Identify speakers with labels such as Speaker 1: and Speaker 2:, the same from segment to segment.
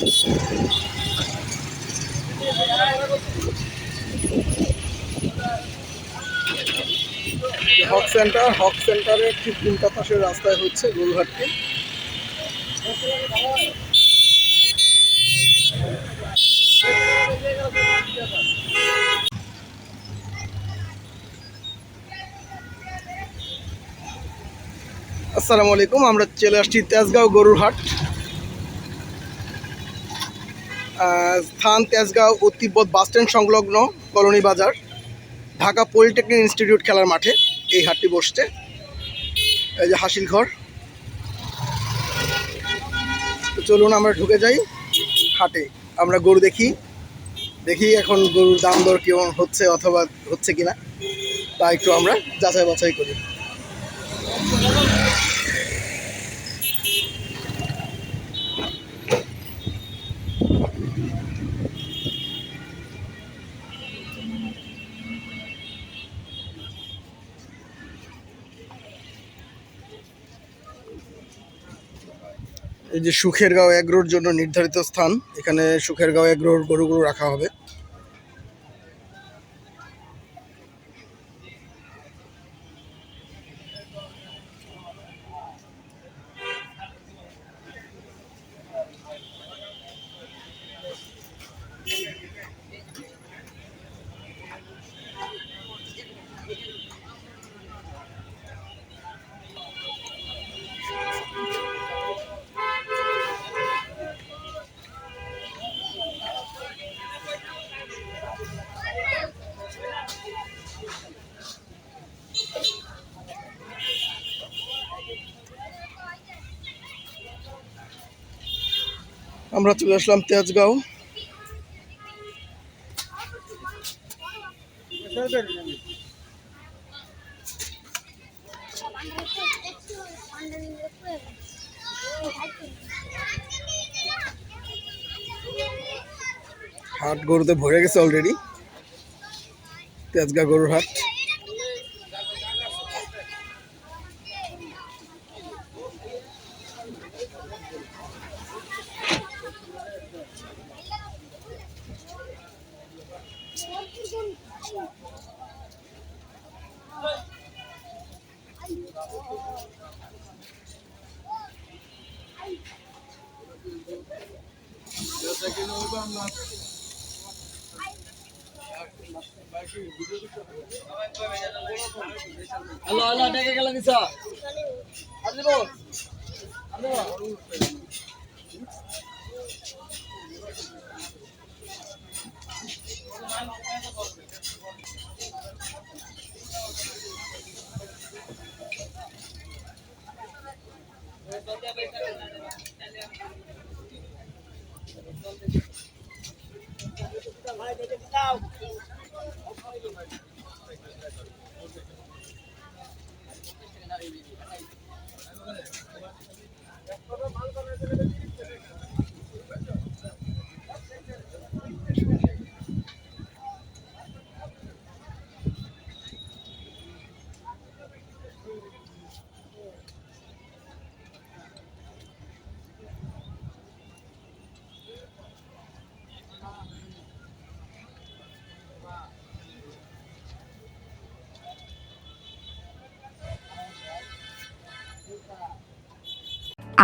Speaker 1: হক সেন্টারের ঠিক উল্টা পাশের রাস্তায় হচ্ছে গরুহাটটি। আসসালামু আলাইকুম, আমরা চলে আসছি তেজগাঁও গরুর হাট। স্থান তেজগাঁও ও তিব্বত বাসস্ট্যান্ড সংলগ্ন কলোনি বাজার, ঢাকা পলিটেকনিক ইনস্টিটিউট খেলার মাঠে এই হাটটি বসছে। এই যে হাসিল ঘর। তো চলুন আমরা ঢুকে যাই হাটে, আমরা গরু দেখি এখন গরুর দাম দর কেমন হচ্ছে অথবা হচ্ছে কিনা তা একটু আমরা যাচাই বাছাই করি। এই যে সুখেরগাঁও এগ্রোর জন্য নির্ধারিত স্থান, এখানে সুখেরগাঁও এগ্রোর গরুগুলো রাখা হবে। আমরা চলে আসলাম তেজগাঁও। হাট গরুতে ভরে গেছে অলরেডি, তেজগাঁও গরুর হাট।
Speaker 2: হ্যালো হ্যালো ডেকে গেল নিছ আসলিব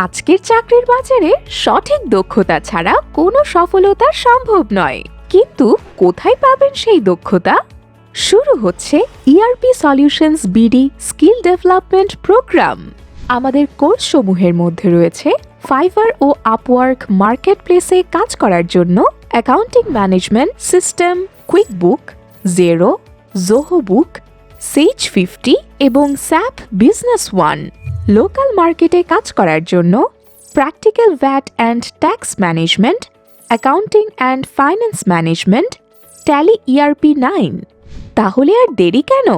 Speaker 3: আজকের চাকরির বাজারে সঠিক দক্ষতা ছাড়া কোনো সফলতা সম্ভব নয়, কিন্তু কোথায় পাবেন সেই দক্ষতা? শুরু হচ্ছে ERP solutions BD skill development programme. আমাদের কোর্স সমূহের মধ্যে রয়েছে ফাইবার ও আপওয়ার্ক মার্কেট প্লেসে কাজ করার জন্য accounting management system, QuickBook, Xero, Zoho Book, Sage 50 এবং স্যাপ বিজনেস ওয়ান। লোকাল মার্কেটে কাজ করার জন্য practical VAT and tax management, accounting and finance management, tally ERP 9। তাহলে আর দেরি কেন?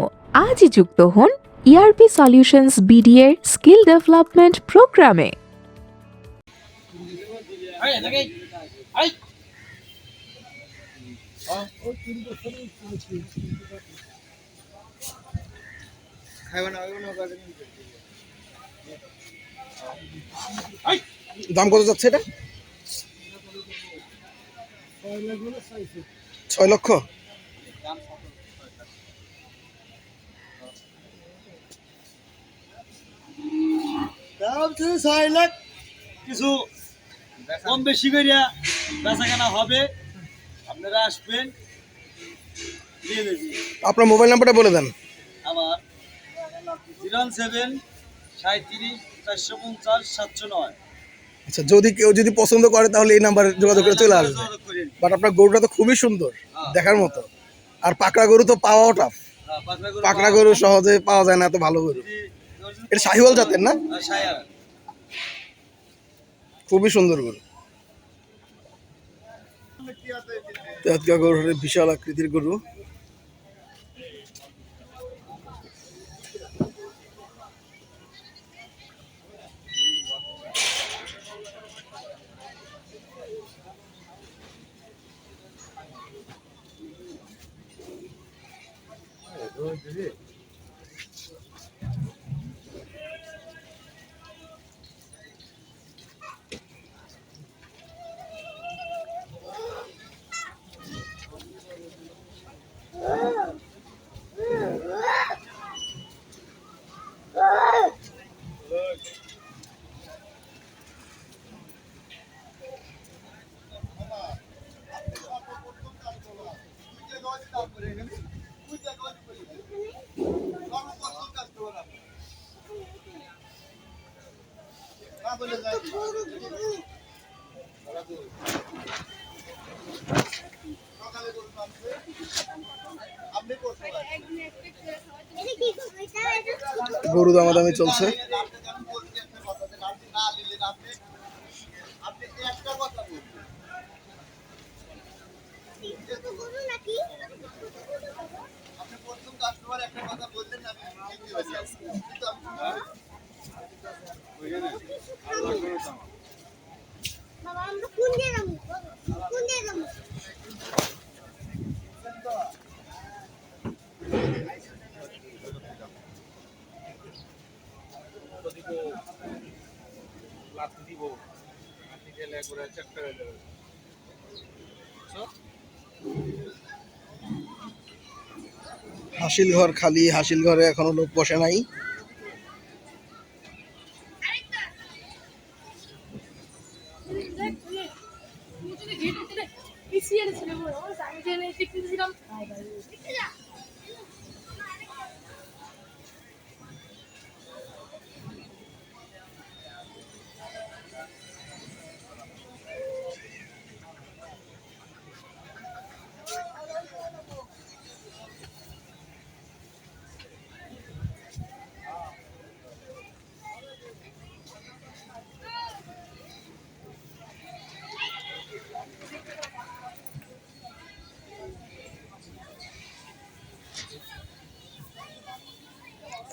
Speaker 3: আজই যুক্ত হন ইআরপি সলিউশনস বিডি এর স্কিল ডেভেলপমেন্ট প্রোগ্রামে।
Speaker 1: দাম কত যাচ্ছে এটা? 6 লক্ষ।
Speaker 2: দাম ছিল 6 লাখ, কিছু কম বেশি করিয়া বেচা কেনা হবে, আপনারা আসবেন নিয়ে যাবেন।
Speaker 1: আপনার মোবাইল নাম্বারটা বলে দেন।
Speaker 2: আমার 017 37 450 709।
Speaker 1: আচ্ছা, যদি কেউ পছন্দ করে তাহলে এই নাম্বারে যোগাযোগ করে চলে আসবে।
Speaker 2: যোগাযোগ করেন।
Speaker 1: বাট আপনার গরুটা তো খুবই সুন্দর,
Speaker 2: হ্যাঁ।
Speaker 1: দেখার মতো। আর পাকড়া গরু তো পাওয়াও টাফ।
Speaker 2: হ্যাঁ,
Speaker 1: পাকড়া গরু সহজে পাওয়া যায় না, এত ভালো গরু। এটা শাহিওয়াল জাতের না?
Speaker 2: সায়ার।
Speaker 1: খুবই সুন্দর গরু। তেজগাঁ গরু বিশাল আকৃতির গরু। গরু দামাদামি চলছে। হাসিল ঘর খালি, হাসিল ঘরে এখনো লোক বসে নাই।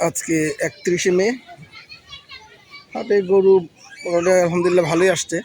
Speaker 1: আজকে 31শে মে। হাটে গরু মোটামুটি আলহামদুলিল্লাহ ভালোই আসছে।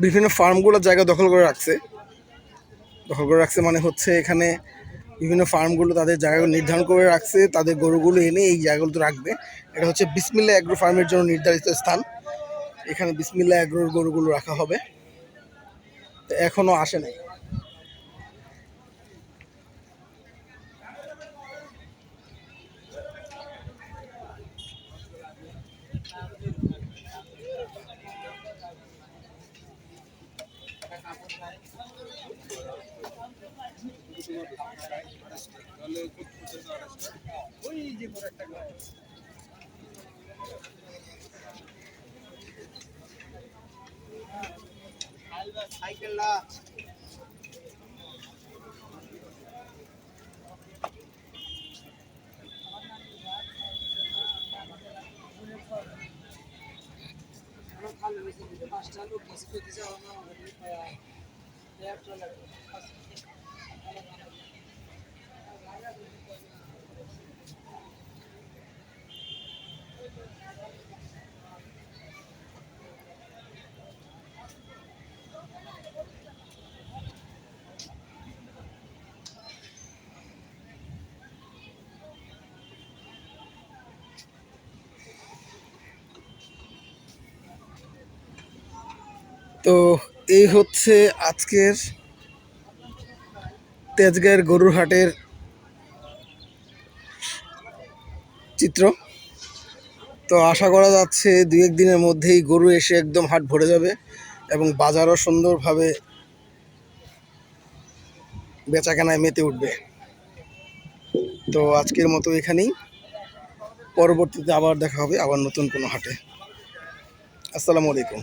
Speaker 1: বিভিন্ন ফার্মগুলোর জায়গা দখল করে রাখছে। মানে হচ্ছে এখানে বিভিন্ন ফার্মগুলো তাদের জায়গাগুলো নির্ধারণ করে রাখছে, তাদের গরুগুলো এনে এই জায়গাগুলোতে রাখবে। এটা হচ্ছে বিসমিল্লাহ অ্যাগ্রো ফার্মের জন্য নির্ধারিত স্থান। এখানে বিসমিল্লাহ অ্যাগ্রোর গরুগুলো রাখা হবে। তো এখনো আসে নাই। তো এই হচ্ছে আজকের তেজগাঁয়ের গরুর হাটের চিত্র। তো আশা করা যাচ্ছে 2-1 দিনের মধ্যেই গরু এসে একদম হাট ভরে যাবে এবং বাজারও সুন্দরভাবে বেচাকেনায় মেতে উঠবে। তো আজকের মতো এখানেই, পরবর্তীতে আবার দেখা হবে আবার নতুন কোনো হাটে। আসসালামু আলাইকুম।